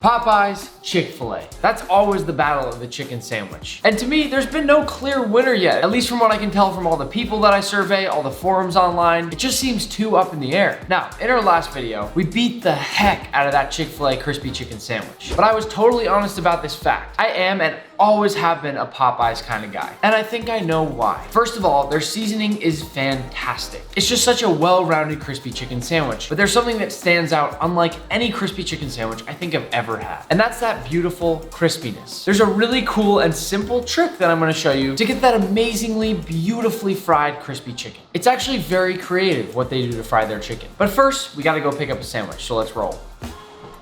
Popeyes, Chick-fil-A. That's always the battle of the chicken sandwich. And to me, there's been no clear winner yet, at least from what I can tell from all the people that I survey, all the forums online. It just seems too up in the air. Now, in our last video, we beat the heck out of that Chick-fil-A crispy chicken sandwich. But I was totally honest about this fact. I am and always have been a Popeyes kind of guy. And I think I know why. First of all, their seasoning is fantastic. It's just such a well-rounded crispy chicken sandwich. But there's something that stands out unlike any crispy chicken sandwich I think I've ever had. And that's that beautiful crispiness. There's a really cool and simple trick that I'm gonna show you to get that amazingly, beautifully fried crispy chicken. It's actually very creative what they do to fry their chicken. But first, we gotta go pick up a sandwich, so let's roll.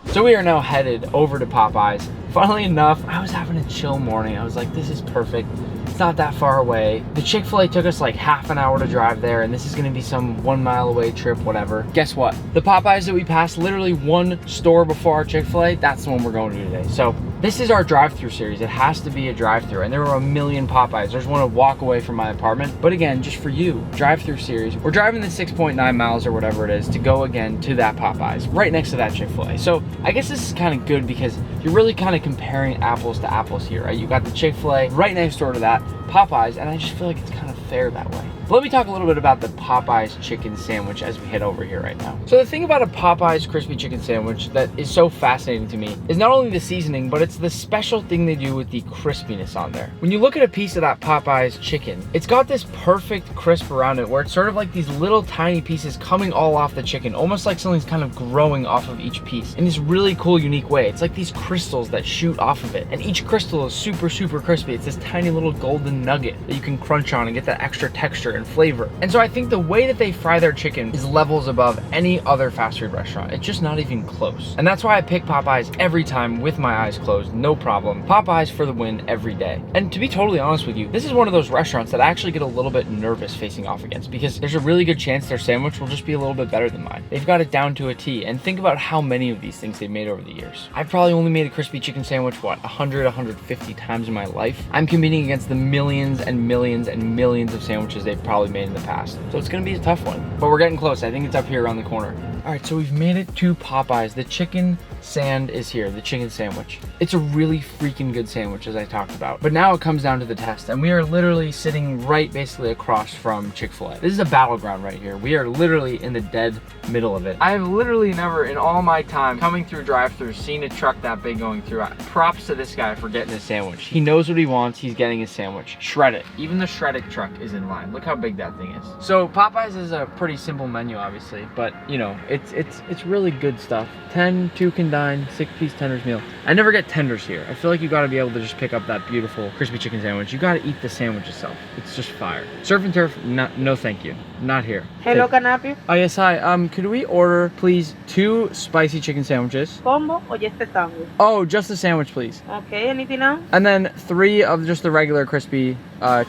So we are now headed over to Popeyes. Funnily enough, I was having a chill morning. I was like, this is perfect. It's not that far away. The Chick-fil-A took us like half an hour to drive there, and this is gonna be some 1 mile away trip, whatever. Guess what? The Popeyes that we passed literally one store before our Chick-fil-A, that's the one we're going to today. So this is our drive-through series. It has to be a drive-through, and there were a million Popeyes. There's one a walk away from my apartment. But again, just for you, drive-through series. We're driving the 6.9 miles or whatever it is to go again to that Popeyes, right next to that Chick-fil-A. So I guess this is kind of good because you're really kind of comparing apples to apples here, right? You got the Chick-fil-A right next door to that Popeyes, and I just feel like it's kind of fair that way. But let me talk a little bit about the Popeyes chicken sandwich as we head over here right now. So the thing about a Popeyes crispy chicken sandwich that is so fascinating to me is not only the seasoning, but it's the special thing they do with the crispiness on there. When you look at a piece of that Popeyes chicken, it's got this perfect crisp around it where it's sort of like these little tiny pieces coming all off the chicken, almost like something's kind of growing off of each piece in this really cool, unique way. It's like these crystals that shoot off of it, and each crystal is super, super crispy. It's this tiny little golden nugget that you can crunch on and get that extra texture and flavor. And so I think the way that they fry their chicken is levels above any other fast food restaurant. It's just not even close. And that's why I pick Popeyes every time with my eyes closed, no problem. Popeyes for the win every day. And to be totally honest with you, this is one of those restaurants that I actually get a little bit nervous facing off against because there's a really good chance their sandwich will just be a little bit better than mine. They've got it down to a T. And think about how many of these things they've made over the years. I've probably only made a crispy chicken sandwich, what, 100, 150 times in my life. I'm competing against the millions and millions and millions of sandwiches they've probably made in the past. So it's gonna be a tough one, but we're getting close. I think it's up here around the corner. All right, so we've made it to Popeyes. The chicken sand is here, the chicken sandwich. It's a really freaking good sandwich, as I talked about. But now it comes down to the test, and we are literally sitting right basically across from Chick-fil-A. This is a battleground right here. We are literally in the dead middle of it. I have literally never in all my time coming through drive-thru seen a truck that big going through. Props to this guy for getting his sandwich. He knows what he wants. He's getting his sandwich. Shred it. Even the shred it truck is in line. Look how big that thing is. So Popeyes is a pretty simple menu, obviously, but you know, it's really good stuff. 10, 2 can dine, 6-piece tenders meal. I never get tenders here. I feel like you gotta be able to just pick up that beautiful crispy chicken sandwich. You gotta eat the sandwich itself. It's just fire. Surf and turf, no thank you. Not here. Hello, can I help you? Oh yes, hi. Could we order, please, 2 spicy chicken sandwiches? Combo or just a sandwich? Oh, just a sandwich, please. Okay, anything else? And then 3 of just the regular crispy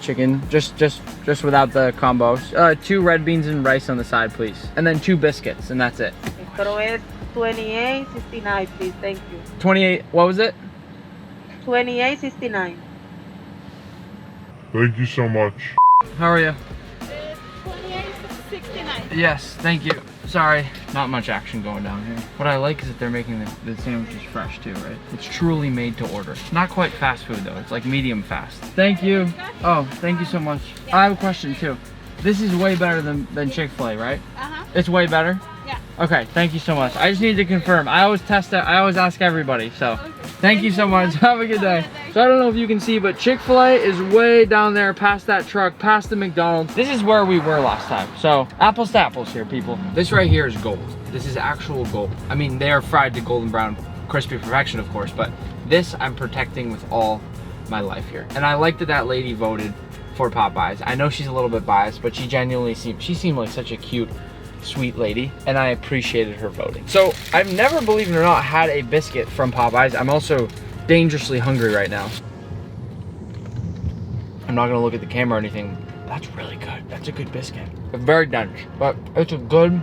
chicken, just without the combos. 2 red beans and rice on the side, please. And then 2 biscuits, and that's it. Pero es 28.69, please. Thank you. 28, what was it? 28.69. Thank you so much. How are you? 28.69. Yes, thank you. Sorry, not much action going down here. What I like is that they're making the sandwiches fresh too, right? It's truly made to order. Not quite fast food though, it's like medium fast. Thank you. Oh, thank you so much. I have a question too. This is way better than Chick-fil-A, right? Uh-huh. It's way better? Yeah. Okay, thank you so much. I just need to confirm. I always test it. I always ask everybody, so. Okay. Thank you so much. Have a good day. So I don't know if you can see, but Chick-fil-A is way down there past that truck, past the McDonald's. This is where we were last time. So apples to apples here, people. This right here is gold. This is actual gold. I mean, they are fried to golden brown, crispy perfection, of course, but this I'm protecting with all my life here. And I like that lady voted for Popeyes. I know she's a little bit biased, but she genuinely seemed like such a cute, sweet lady, and I appreciated her voting. So I've never, believe it or not, had a biscuit from Popeyes. I'm also dangerously hungry right now. I'm not gonna look at the camera or anything. That's really good. That's a good biscuit. It's very dense, but it's a good,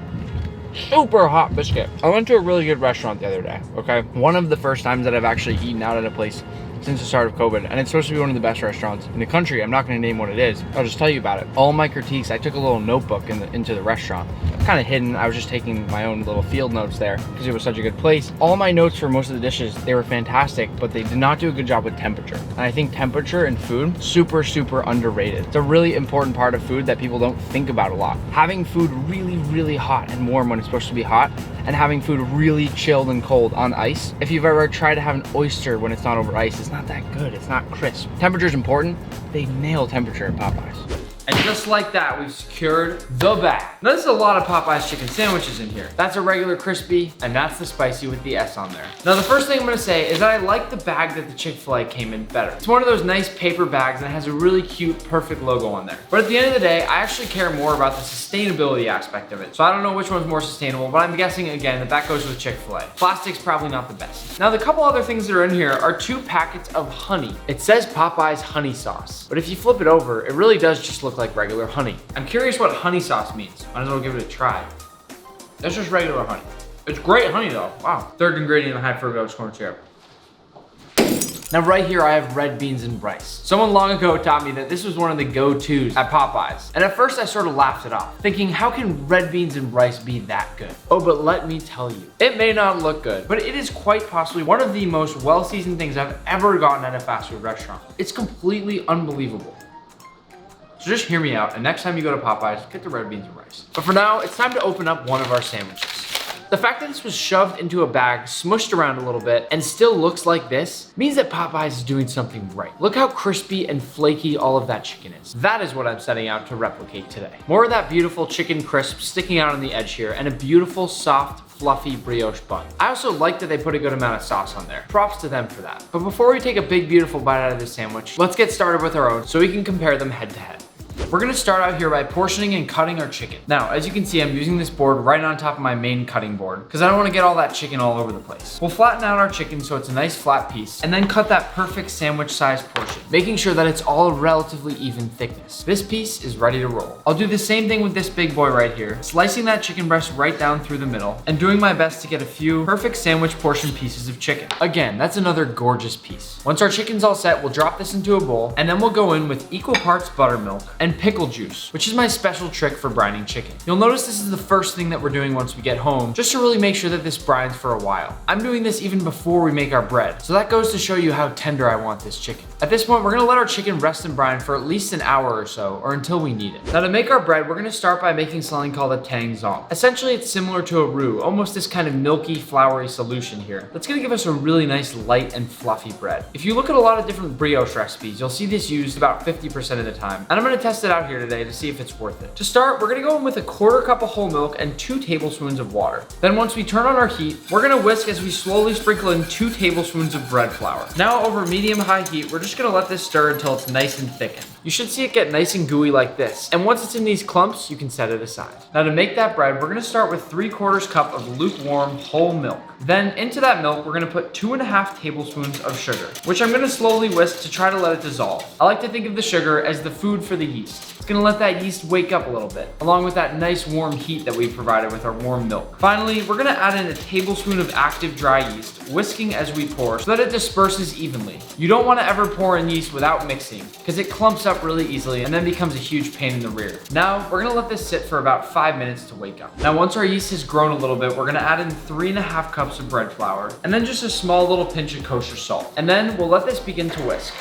super hot biscuit. I went to a really good restaurant the other day, okay? One of the first times that I've actually eaten out at a place since the start of COVID, and it's supposed to be one of the best restaurants in the country. I'm not gonna name what it is. I'll just tell you about it. All my critiques, I took a little notebook into the restaurant. Kind of hidden. I was just taking my own little field notes there because it was such a good place. All my notes for most of the dishes, they were fantastic, but they did not do a good job with temperature. And I think temperature in food, super underrated. It's a really important part of food that people don't think about a lot. Having food really hot and warm when it's supposed to be hot, and having food really chilled and cold on ice. If you've ever tried to have an oyster when it's not over ice, it's not that good, it's not crisp. Temperature is important. They nail temperature at Popeyes. And just like that, we've secured the bag. Now there's a lot of Popeyes chicken sandwiches in here. That's a regular crispy, and that's the spicy with the S on there. Now the first thing I'm gonna say is that I like the bag that the Chick-fil-A came in better. It's one of those nice paper bags and it has a really cute, perfect logo on there. But at the end of the day, I actually care more about the sustainability aspect of it. So I don't know which one's more sustainable, but I'm guessing again that goes with Chick-fil-A. Plastic's probably not the best. Now the couple other things that are in here are 2 packets of honey. It says Popeyes honey sauce, but if you flip it over, it really does just look like regular honey. I'm curious what honey sauce means. Might as well give it a try. That's just regular honey. It's great honey though. Wow. Third ingredient, high fructose corn syrup. Now right here I have red beans and rice. Someone long ago taught me that this was one of the go-tos at Popeyes. And at first I sort of laughed it off, thinking how can red beans and rice be that good? Oh, but let me tell you, it may not look good, but it is quite possibly one of the most well-seasoned things I've ever gotten at a fast food restaurant. It's completely unbelievable. So just hear me out, and next time you go to Popeyes, get the red beans and rice. But for now, it's time to open up one of our sandwiches. The fact that this was shoved into a bag, smushed around a little bit, and still looks like this, means that Popeyes is doing something right. Look how crispy and flaky all of that chicken is. That is what I'm setting out to replicate today. More of that beautiful chicken crisp sticking out on the edge here, and a beautiful, soft, fluffy brioche bun. I also like that they put a good amount of sauce on there. Props to them for that. But before we take a big, beautiful bite out of this sandwich, let's get started with our own so we can compare them head to head. We're gonna start out here by portioning and cutting our chicken. Now, as you can see, I'm using this board right on top of my main cutting board because I don't wanna get all that chicken all over the place. We'll flatten out our chicken so it's a nice flat piece and then cut that perfect sandwich sized portion, making sure that it's all relatively even thickness. This piece is ready to roll. I'll do the same thing with this big boy right here, slicing that chicken breast right down through the middle and doing my best to get a few perfect sandwich portion pieces of chicken. Again, that's another gorgeous piece. Once our chicken's all set, we'll drop this into a bowl and then we'll go in with equal parts buttermilk and pickle juice, which is my special trick for brining chicken. You'll notice this is the first thing that we're doing once we get home, just to really make sure that this brines for a while. I'm doing this even before we make our bread, so that goes to show you how tender I want this chicken. At this point, we're gonna let our chicken rest and brine for at least an hour or so, or until we need it. Now to make our bread, we're gonna start by making something called a tang zong. Essentially, it's similar to a roux, almost this kind of milky, floury solution here. That's gonna give us a really nice light and fluffy bread. If you look at a lot of different brioche recipes, you'll see this used about 50% of the time, and I'm gonna test it out here today to see if it's worth it. To start, we're gonna go in with a 1/4 cup of whole milk and 2 tablespoons of water. Then once we turn on our heat, we're gonna whisk as we slowly sprinkle in 2 tablespoons of bread flour. Now over medium-high heat, we're just gonna let this stir until it's nice and thickened. You should see it get nice and gooey like this. And once it's in these clumps, you can set it aside. Now to make that bread, we're gonna start with 3/4 cup of lukewarm whole milk. Then into that milk, we're gonna put 2.5 tablespoons of sugar, which I'm gonna slowly whisk to try to let it dissolve. I like to think of the sugar as the food for the yeast. It's gonna let that yeast wake up a little bit, along with that nice warm heat that we provided with our warm milk. Finally, we're gonna add in a tablespoon of active dry yeast, whisking as we pour so that it disperses evenly. You don't wanna ever pour in yeast without mixing, because it clumps up really easily and then becomes a huge pain in the rear. Now, we're gonna let this sit for about 5 minutes to wake up. Now, once our yeast has grown a little bit, we're gonna add in 3.5 cups of bread flour, and then just a small little pinch of kosher salt. And then we'll let this begin to whisk.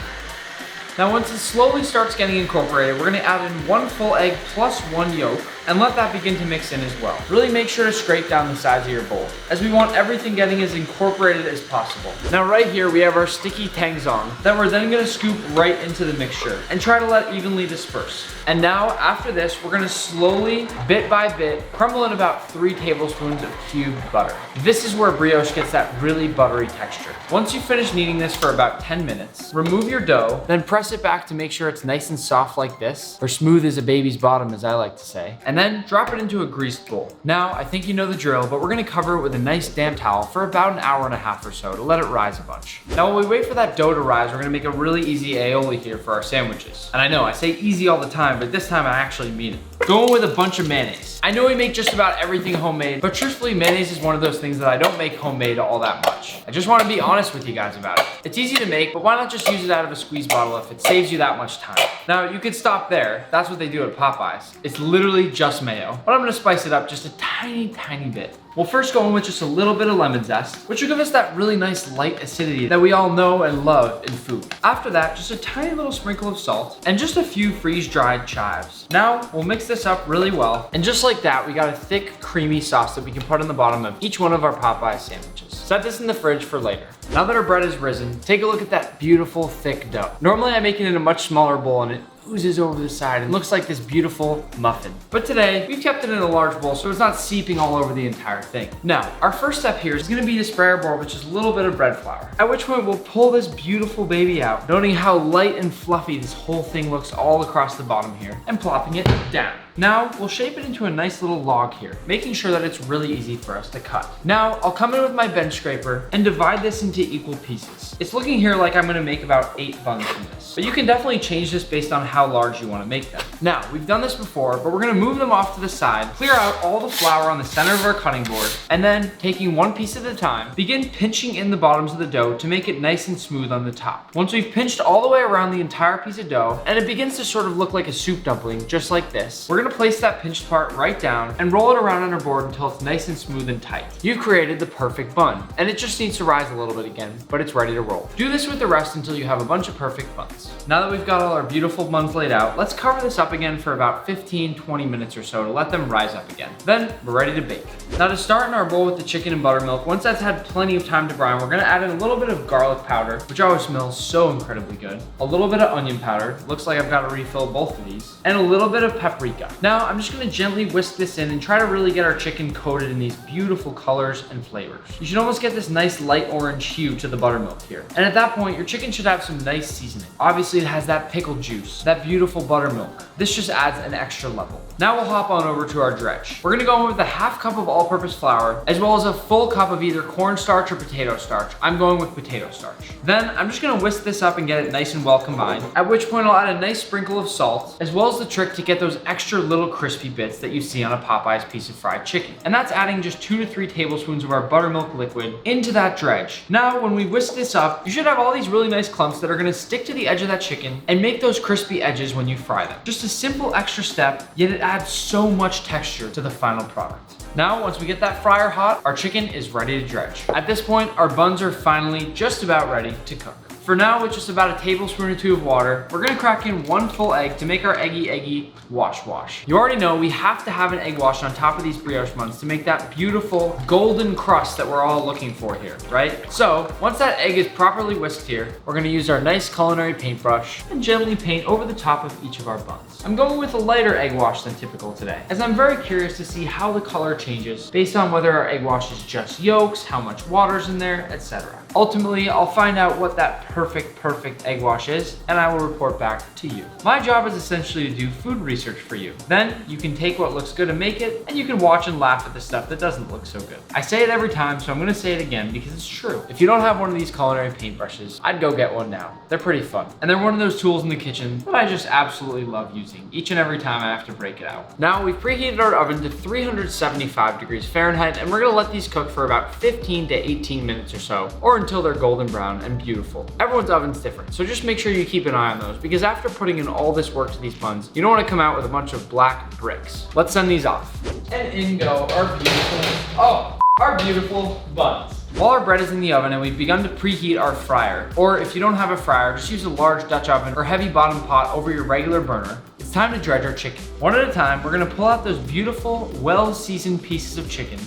Now once it slowly starts getting incorporated, we're gonna add in 1 full egg plus 1 yolk and let that begin to mix in as well. Really make sure to scrape down the sides of your bowl, as we want everything getting as incorporated as possible. Now right here we have our sticky tang zong that we're then gonna scoop right into the mixture and try to let evenly disperse. And now after this, we're gonna slowly, bit by bit, crumble in about 3 tablespoons of cubed butter. This is where brioche gets that really buttery texture. Once you finish kneading this for about 10 minutes, remove your dough, then press it back to make sure it's nice and soft like this, or smooth as a baby's bottom, as I like to say, and then drop it into a greased bowl. Now, I think you know the drill, but we're gonna cover it with a nice damp towel for about an hour and a half or so to let it rise a bunch. Now, while we wait for that dough to rise, we're gonna make a really easy aioli here for our sandwiches. And I know, I say easy all the time, but this time I actually mean it. Going with a bunch of mayonnaise. I know we make just about everything homemade, but truthfully, mayonnaise is one of those things that I don't make homemade all that much. such. I just want to be honest with you guys about it. It's easy to make, but why not just use it out of a squeeze bottle if it saves you that much time? Now, you could stop there. That's what they do at Popeyes. It's literally just mayo, but I'm gonna spice it up just a tiny bit. We'll first go in with just a little bit of lemon zest, which will give us that really nice light acidity that we all know and love in food. After that, just a tiny little sprinkle of salt and just a few freeze-dried chives. Now, we'll mix this up really well. And just like that, we got a thick, creamy sauce that we can put on the bottom of each one of our Popeyes sandwiches. Set this in the fridge for later. Now that our bread is risen, take a look at that beautiful, thick dough. Normally, I make it in a much smaller bowl and it oozes over the side and looks like this beautiful muffin. But today, we've kept it in a large bowl so it's not seeping all over the entire thing. Now, our first step here is gonna be to spray our bowl with just a little bit of bread flour. At which point we'll pull this beautiful baby out, noting how light and fluffy this whole thing looks all across the bottom here, and plopping it down. Now, we'll shape it into a nice little log here, making sure that it's really easy for us to cut. Now, I'll come in with my bench scraper and divide this into equal pieces. It's looking here like I'm gonna make about 8 buns from this, but you can definitely change this based on how large you wanna make them. Now, we've done this before, but we're gonna move them off to the side, clear out all the flour on the center of our cutting board, and then, taking one piece at a time, begin pinching in the bottoms of the dough to make it nice and smooth on the top. Once we've pinched all the way around the entire piece of dough, and it begins to sort of look like a soup dumpling, just like this, we're gonna place that pinched part right down and roll it around on our board until it's nice and smooth and tight. You've created the perfect bun, and it just needs to rise a little bit again, but it's ready to roll. Do this with the rest until you have a bunch of perfect buns. Now that we've got all our beautiful buns laid out, let's cover this up again for about 15-20 minutes or so to let them rise up again. Then we're ready to bake. Now to start in our bowl with the chicken and buttermilk, once that's had plenty of time to brine, we're gonna add in a little bit of garlic powder, which always smells so incredibly good, a little bit of onion powder, looks like I've got to refill both of these, and a little bit of paprika. Now I'm just gonna gently whisk this in and try to really get our chicken coated in these beautiful colors and flavors. You should almost get this nice light orange hue to the buttermilk here. And at that point, your chicken should have some nice seasoning. Obviously it has that pickle juice, that beautiful buttermilk. This just adds an extra level. Now we'll hop on over to our dredge. We're gonna go in with a half cup of all-purpose flour, as well as a full cup of either cornstarch or potato starch. I'm going with potato starch. Then I'm just gonna whisk this up and get it nice and well combined, at which point I'll add a nice sprinkle of salt, as well as the trick to get those extra little crispy bits that you see on a Popeyes piece of fried chicken. And that's adding just 2 to 3 tablespoons of our buttermilk liquid into that dredge. Now, when we whisk this up, you should have all these really nice clumps that are gonna stick to the edge of that chicken and make those crispy edges when you fry them. Just a simple extra step, yet it adds so much texture to the final product. Now, once we get that fryer hot, our chicken is ready to dredge. At this point, our buns are finally just about ready to cook. For now, with just about a tablespoon or 2 of water, we're gonna crack in 1 full egg to make our eggy wash. You already know we have to have an egg wash on top of these brioche buns to make that beautiful golden crust that we're all looking for here, right? So, once that egg is properly whisked here, we're gonna use our nice culinary paintbrush and gently paint over the top of each of our buns. I'm going with a lighter egg wash than typical today, as I'm very curious to see how the color changes based on whether our egg wash is just yolks, how much water's in there, etc. Ultimately, I'll find out what that perfect egg wash is, and I will report back to you. My job is essentially to do food research for you. Then you can take what looks good and make it, and you can watch and laugh at the stuff that doesn't look so good. I say it every time, so I'm gonna say it again because it's true. If you don't have one of these culinary paintbrushes, I'd go get one now. They're pretty fun. And they're one of those tools in the kitchen that I just absolutely love using each and every time I have to break it out. Now we've preheated our oven to 375 degrees Fahrenheit, and we're gonna let these cook for about 15 to 18 minutes or so, or until they're golden brown and beautiful. Everyone's oven's different, so just make sure you keep an eye on those, because after putting in all this work to these buns, you don't want to come out with a bunch of black bricks. Let's send these off. And in go our beautiful buns. While our bread is in the oven and we've begun to preheat our fryer, or if you don't have a fryer, just use a large Dutch oven or heavy bottom pot over your regular burner, it's time to dredge our chicken. One at a time, we're gonna pull out those beautiful, well-seasoned pieces of chicken,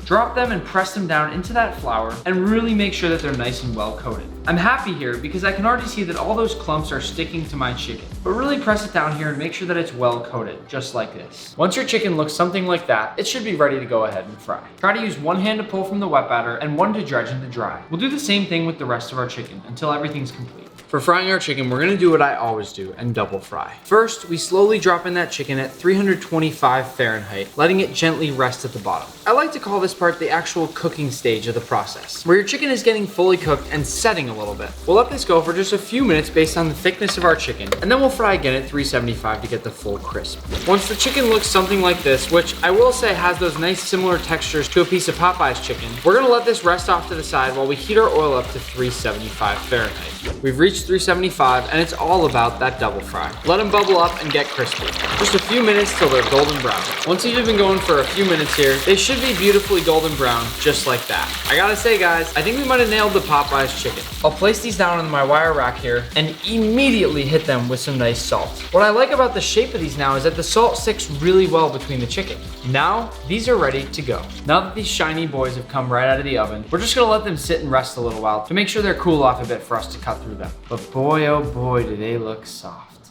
drop them and press them down into that flour, and really make sure that they're nice and well coated. I'm happy here because I can already see that all those clumps are sticking to my chicken, but really press it down here and make sure that it's well coated, just like this. Once your chicken looks something like that, it should be ready to go ahead and fry. Try to use one hand to pull from the wet batter and one to dredge in the dry. We'll do the same thing with the rest of our chicken until everything's complete. For frying our chicken, we're gonna do what I always do and double fry. First, we slowly drop in that chicken at 325 Fahrenheit, letting it gently rest at the bottom. I like to call this part the actual cooking stage of the process, where your chicken is getting fully cooked and setting a little bit. We'll let this go for just a few minutes based on the thickness of our chicken, and then we'll fry again at 375 to get the full crisp. Once the chicken looks something like this, which I will say has those nice similar textures to a piece of Popeyes chicken, we're gonna let this rest off to the side while we heat our oil up to 375 Fahrenheit. We've reached 375 and it's all about that double fry. Let them bubble up and get crispy. Just a few minutes till they're golden brown. Once you've been going for a few minutes here, they should be beautifully golden brown, just like that. I gotta say guys, I think we might have nailed the Popeyes chicken. I'll place these down on my wire rack here and immediately hit them with some nice salt. What I like about the shape of these now is that the salt sticks really well between the chicken. Now, these are ready to go. Now that these shiny boys have come right out of the oven, we're just gonna let them sit and rest a little while to make sure they're cool off a bit for us to cut through them. But boy, oh boy, do they look soft.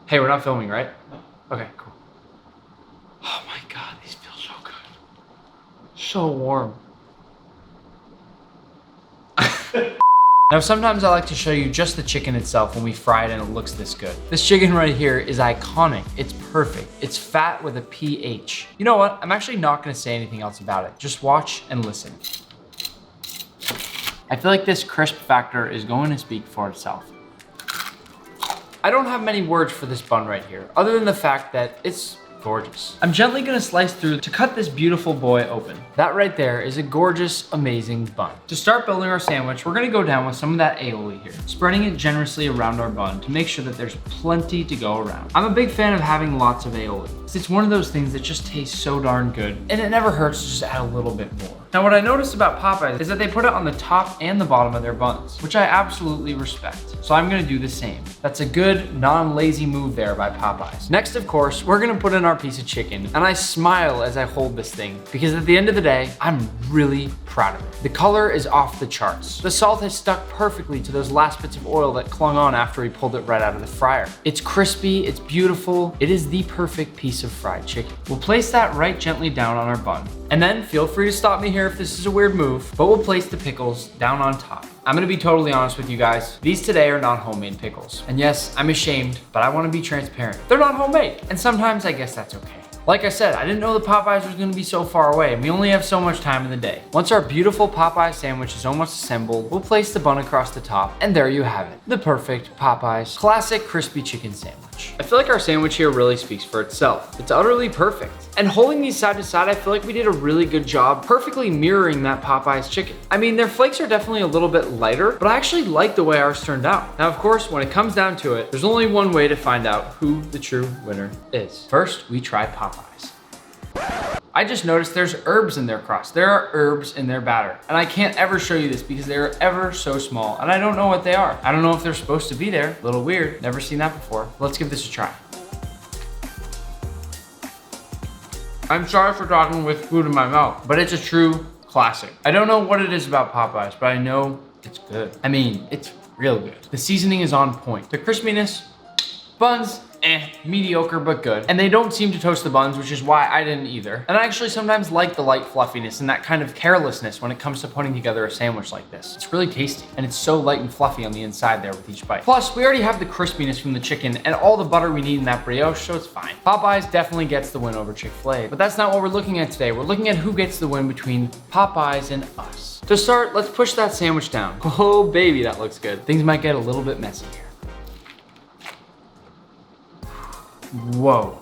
Hey, we're not filming, right? No. Okay, cool. Oh my God, these feel so good. So warm. Now, sometimes I like to show you just the chicken itself when we fry it and it looks this good. This chicken right here is iconic. It's perfect. It's fat with a PH. You know what? I'm actually not gonna say anything else about it. Just watch and listen. I feel like this crisp factor is going to speak for itself. I don't have many words for this bun right here, other than the fact that it's gorgeous. I'm gently gonna slice through to cut this beautiful boy open. That right there is a gorgeous, amazing bun. To start building our sandwich, we're gonna go down with some of that aioli here, spreading it generously around our bun to make sure that there's plenty to go around. I'm a big fan of having lots of aioli. It's one of those things that just tastes so darn good, and it never hurts to just add a little bit more. Now, what I noticed about Popeyes is that they put it on the top and the bottom of their buns, which I absolutely respect. So I'm gonna do the same. That's a good, non-lazy move there by Popeyes. Next, of course, we're gonna put in our piece of chicken, and I smile as I hold this thing, because at the end of the day, I'm really proud of it. The color is off the charts. The salt has stuck perfectly to those last bits of oil that clung on after we pulled it right out of the fryer. It's crispy, it's beautiful. It is the perfect piece of fried chicken. We'll place that right gently down on our bun. And then feel free to stop me here if this is a weird move, but we'll place the pickles down on top. I'm gonna be totally honest with you guys. These today are not homemade pickles. And yes, I'm ashamed, but I wanna be transparent. They're not homemade. And sometimes I guess that's okay. Like I said, I didn't know the Popeyes was gonna be so far away, and we only have so much time in the day. Once our beautiful Popeyes sandwich is almost assembled, we'll place the bun across the top, and there you have it. The perfect Popeyes classic crispy chicken sandwich. I feel like our sandwich here really speaks for itself. It's utterly perfect. And holding these side to side, I feel like we did a really good job perfectly mirroring that Popeyes chicken. I mean, their flakes are definitely a little bit lighter, but I actually like the way ours turned out. Now, of course, when it comes down to it, there's only one way to find out who the true winner is. First, we try Popeyes. I just noticed there's herbs in their crust. There are herbs in their batter. And I can't ever show you this because they're ever so small, and I don't know what they are. I don't know if they're supposed to be there. A little weird, never seen that before. Let's give this a try. I'm sorry for talking with food in my mouth, but it's a true classic. I don't know what it is about Popeyes, but I know it's good. I mean, it's real good. The seasoning is on point. The crispiness, buns, mediocre but good. And they don't seem to toast the buns, which is why I didn't either. And I actually sometimes like the light fluffiness and that kind of carelessness when it comes to putting together a sandwich like this. It's really tasty, and it's so light and fluffy on the inside there with each bite. Plus, we already have the crispiness from the chicken and all the butter we need in that brioche, so it's fine. Popeyes definitely gets the win over Chick-fil-A, but that's not what we're looking at today. We're looking at who gets the win between Popeyes and us. To start, let's push that sandwich down. Oh baby, that looks good. Things might get a little bit messy here. Whoa,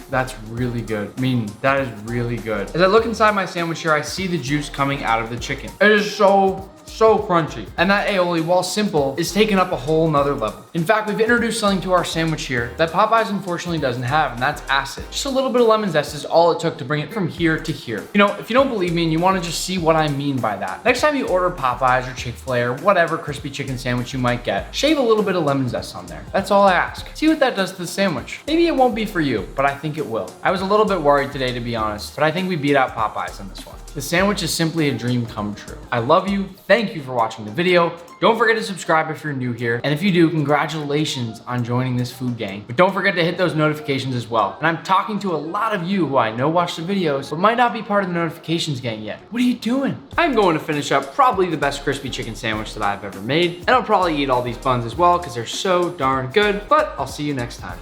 that's really good. I mean, that is really good. As I look inside my sandwich here, I see the juice coming out of the chicken. It is so crunchy. And that aioli, while simple, is taking up a whole nother level. In fact, we've introduced something to our sandwich here that Popeyes unfortunately doesn't have, and that's acid. Just a little bit of lemon zest is all it took to bring it from here to here. You know, if you don't believe me and you wanna just see what I mean by that, next time you order Popeyes or Chick-fil-A or whatever crispy chicken sandwich you might get, shave a little bit of lemon zest on there. That's all I ask. See what that does to the sandwich. Maybe it won't be for you, but I think it will. I was a little bit worried today, to be honest, but I think we beat out Popeyes on this one. The sandwich is simply a dream come true. I love you. Thank you for watching the video. Don't forget to subscribe if you're new here. And if you do, congratulations on joining this food gang. But don't forget to hit those notifications as well. And I'm talking to a lot of you who I know watch the videos, but might not be part of the notifications gang yet. What are you doing? I'm going to finish up probably the best crispy chicken sandwich that I've ever made. And I'll probably eat all these buns as well because they're so darn good. But I'll see you next time.